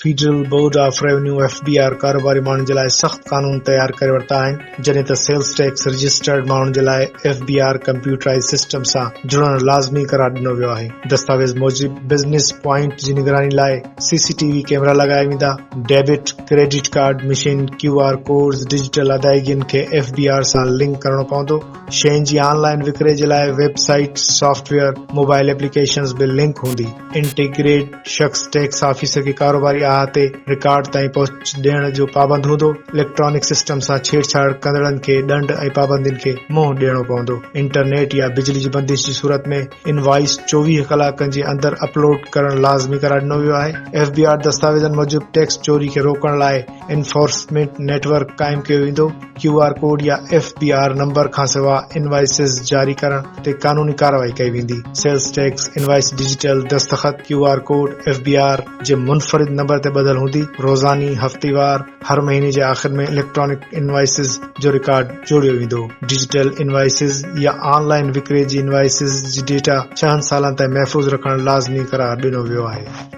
Federal board of revenue FBR कारोबारी माण्हुनि जे लाइ सख़्त कानून तयार करे वरिता आहिनि, जॾहिं त सेल्स टैक्स रजिस्टर्ड माण्हुनि जे लाइ FBR कंप्यूटराइज सिस्टम सां जुड़ण लाज़मी करार ॾिनो वियो आहे। दस्तावेज़ मूजिब बिज़नेस पॉइंट जी निगरानी लाइ CCTV कैमरा लॻाया वेंदा। Debit credit card machine QR codes digital अदायगियुनि खे FBR सां लिंक करणो पवंदो। शयुनि जी ऑनलाइन विक्रे जे लाइ वेबसाइट, सॉफ्टवेयर, मोबाइल एप्लीकेशन्स बि लिंक हूंदी। इंटीग्रेट शख़्स टैक्स ऑफिसर खे कारोबारी अहाते रिकॉर्ड ताईं पहुच ॾियण जो पाबंद हूंदो। इलेक्ट्रॉनिक सिस्टम सां छेड़छाड़ कंदड़नि खे ॾंड ऐं पाबंदियुनि खे मुंहुं ॾियणो पवंदो। इंटरनेट या बिजली जी बंदिश जी सूरत में इनवॉइस 24 कलाकनि जे अंदर अपलोड करण लाज़मी करार ॾिनो वियो आहे। FBR दस्तावेज़नि मूजिब टैक्स चोरी खे रोकण लाइ इन्फोर्समेंट नेटवर्क काइम कयो वेंदो। QR कोड या FBR नंबर खां सवाइ इनवॉइसिस जारी करण ते कानूनी कार्रवाई कई वेंदी। सेल्स टैक्स इनवॉइस डिजिटल दस्तखत QR कोड FBR जे मुनफरिद नंबर ते बदल हूंदी। रोज़ानी, हफ़्तेवार, हर महीने जे आख़िर में इलेक्ट्रॉनिक इनवॉइसिस जो रिकॉर्ड जोड़ियो वेंदो। डिजिटल इनवॉइसिस या ऑनलाइन विक्रे जी इनवॉइसिस जी डेटा 6 सालनि ताईं महफ़ूज़ रखण लाज़मी करार ॾिनो वियो आहे।